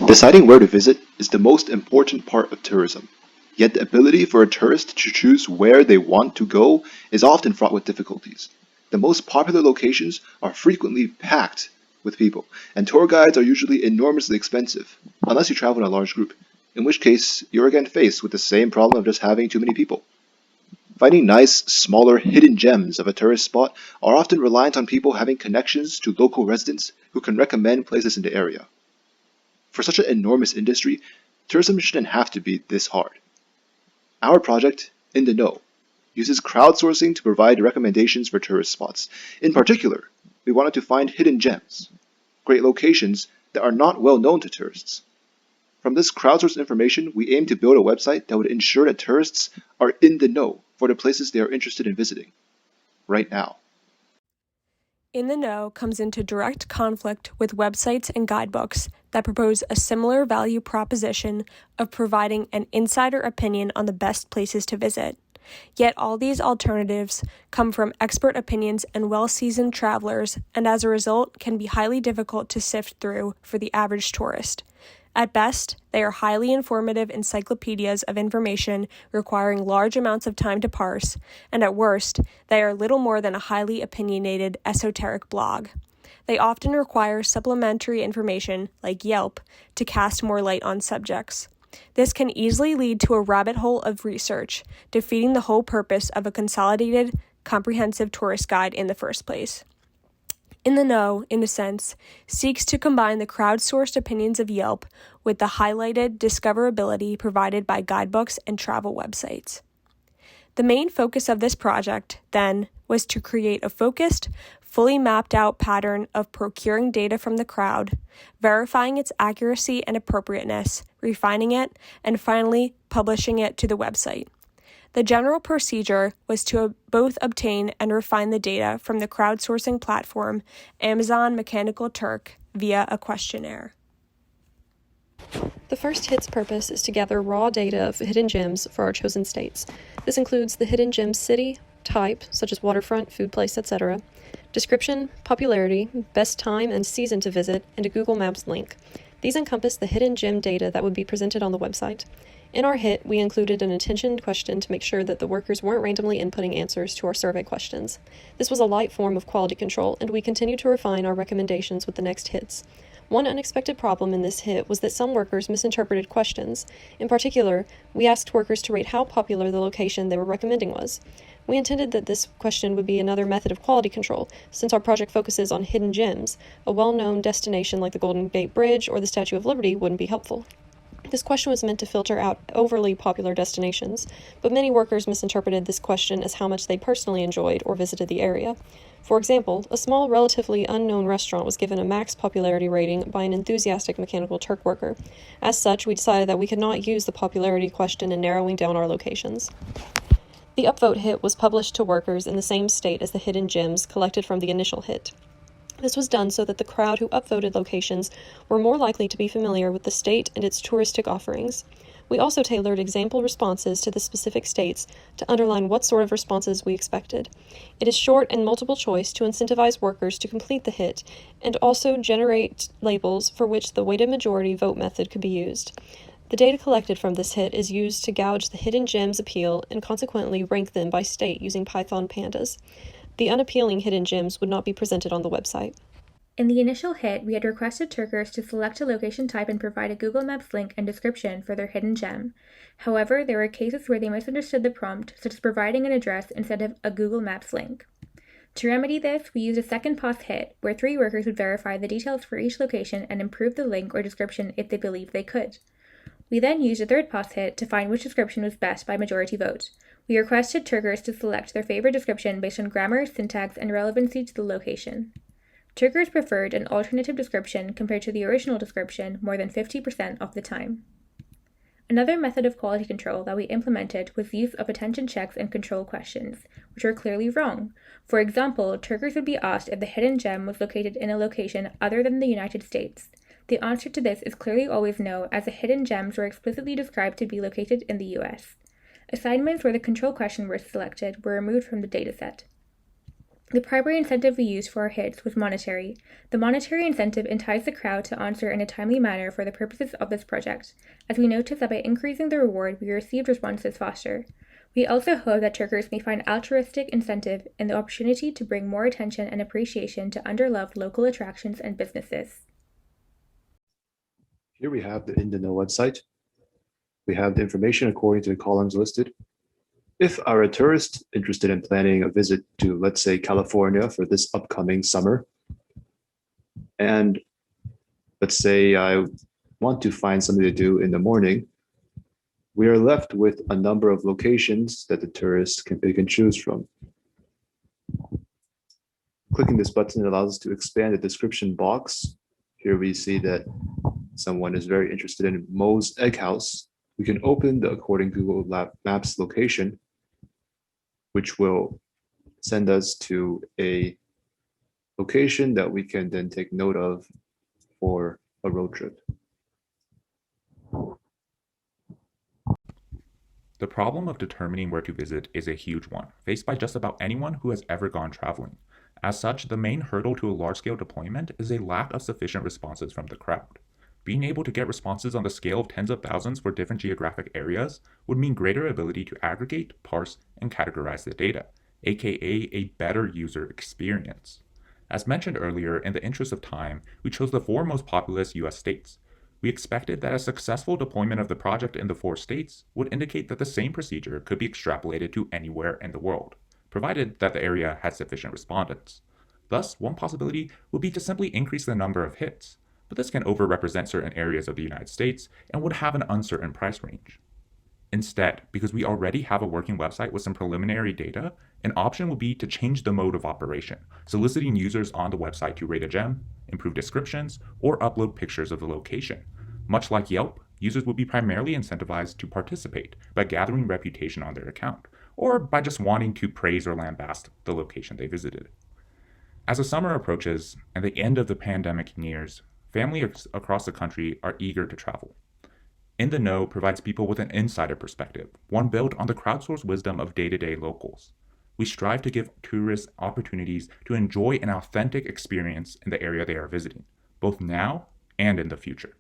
Deciding where to visit is the most important part of tourism. Yet the ability for a tourist to choose where they want to go is often fraught with difficulties. The most popular locations are frequently packed with people, and tour guides are usually enormously expensive, unless you travel in a large group, in which case you're again faced with the same problem of just having too many people. Finding nice, smaller, hidden gems of a tourist spot are often reliant on people having connections to local residents who can recommend places in the area. For such an enormous industry, tourism shouldn't have to be this hard. Our project, inthekNOW, uses crowdsourcing to provide recommendations for tourist spots. In particular, we wanted to find hidden gems, great locations that are not well known to tourists. From this crowdsourced information, we aim to build a website that would ensure that tourists are in the know for the places they are interested in visiting right now. inthekNOW comes into direct conflict with websites and guidebooks that propose a similar value proposition of providing an insider opinion on the best places to visit. Yet all these alternatives come from expert opinions and well-seasoned travelers, and as a result can be highly difficult to sift through for the average tourist. At best, they are highly informative encyclopedias of information requiring large amounts of time to parse, and at worst, they are little more than a highly opinionated esoteric blog. They often require supplementary information, like Yelp, to cast more light on subjects. This can easily lead to a rabbit hole of research, defeating the whole purpose of a consolidated, comprehensive tourist guide in the first place. inthekNOW, in a sense, seeks to combine the crowdsourced opinions of Yelp with the highlighted discoverability provided by guidebooks and travel websites. The main focus of this project, then, was to create a focused, fully mapped out pattern of procuring data from the crowd, verifying its accuracy and appropriateness, refining it, and finally publishing it to the website. The general procedure was to both obtain and refine the data from the crowdsourcing platform Amazon Mechanical Turk via a questionnaire. The first hit's purpose is to gather raw data of hidden gems for our chosen states. This includes the hidden gem city, type, such as waterfront, food place, etc., description, popularity, best time and season to visit, and a Google Maps link. These encompass the hidden gem data that would be presented on the website. In our hit, we included an intention question to make sure that the workers weren't randomly inputting answers to our survey questions. This was a light form of quality control, and we continue to refine our recommendations with the next hits. One unexpected problem in this hit was that some workers misinterpreted questions. In particular, we asked workers to rate how popular the location they were recommending was. We intended that this question would be another method of quality control, since our project focuses on hidden gems. A well-known destination like the Golden Gate Bridge or the Statue of Liberty wouldn't be helpful. This question was meant to filter out overly popular destinations, but many workers misinterpreted this question as how much they personally enjoyed or visited the area. For example, a small, relatively unknown restaurant was given a max popularity rating by an enthusiastic Mechanical Turk worker. As such, we decided that we could not use the popularity question in narrowing down our locations. The upvote hit was published to workers in the same state as the hidden gems collected from the initial hit. This was done so that the crowd who upvoted locations were more likely to be familiar with the state and its touristic offerings. We also tailored example responses to the specific states to underline what sort of responses we expected. It is short and multiple choice to incentivize workers to complete the hit and also generate labels for which the weighted majority vote method could be used. The data collected from this hit is used to gauge the hidden gems appeal and consequently rank them by state using Python pandas. The unappealing hidden gems would not be presented on the website. In the initial hit, we had requested Turkers to select a location type and provide a Google Maps link and description for their hidden gem. However, there were cases where they misunderstood the prompt, such as providing an address instead of a Google Maps link. To remedy this, we used a second pause hit, where 3 workers would verify the details for each location and improve the link or description if they believed they could. We then used a third pause hit to find which description was best by majority vote. We requested Turkers to select their favorite description based on grammar, syntax, and relevancy to the location. Turkers preferred an alternative description compared to the original description more than 50% of the time. Another method of quality control that we implemented was use of attention checks and control questions, which were clearly wrong. For example, Turkers would be asked if the hidden gem was located in a location other than the United States. The answer to this is clearly always no, as the hidden gems were explicitly described to be located in the US. Assignments where the control question was selected were removed from the dataset. The primary incentive we used for our hits was monetary. The monetary incentive enticed the crowd to answer in a timely manner for the purposes of this project, as we noticed that by increasing the reward, we received responses faster. We also hope that Turkers may find altruistic incentive in the opportunity to bring more attention and appreciation to underloved local attractions and businesses. Here we have the inthekNOW website. We have the information according to the columns listed. If are a tourist interested in planning a visit to, let's say, California for this upcoming summer, and let's say I want to find something to do in the morning, we are left with a number of locations that the tourist can pick and choose from. Clicking this button allows us to expand the description box. Here we see that someone is very interested in Moe's Egg House. We can open the according Google Maps location, which will send us to a location that we can then take note of for a road trip. The problem of determining where to visit is a huge one, faced by just about anyone who has ever gone traveling. As such, the main hurdle to a large-scale deployment is a lack of sufficient responses from the crowd. Being able to get responses on the scale of tens of thousands for different geographic areas would mean greater ability to aggregate, parse, and categorize the data, aka a better user experience. As mentioned earlier, in the interest of time, we chose the 4 most populous US states. We expected that a successful deployment of the project in the 4 states would indicate that the same procedure could be extrapolated to anywhere in the world, provided that the area had sufficient respondents. Thus, one possibility would be to simply increase the number of hits, but this can overrepresent certain areas of the United States and would have an uncertain price range. Instead, because we already have a working website with some preliminary data, an option would be to change the mode of operation, soliciting users on the website to rate a gem, improve descriptions, or upload pictures of the location. Much like Yelp, users would be primarily incentivized to participate by gathering reputation on their account, or by just wanting to praise or lambaste the location they visited. As the summer approaches and the end of the pandemic nears, families across the country are eager to travel. inthekNOW provides people with an insider perspective, one built on the crowdsourced wisdom of day-to-day locals. We strive to give tourists opportunities to enjoy an authentic experience in the area they are visiting, both now and in the future.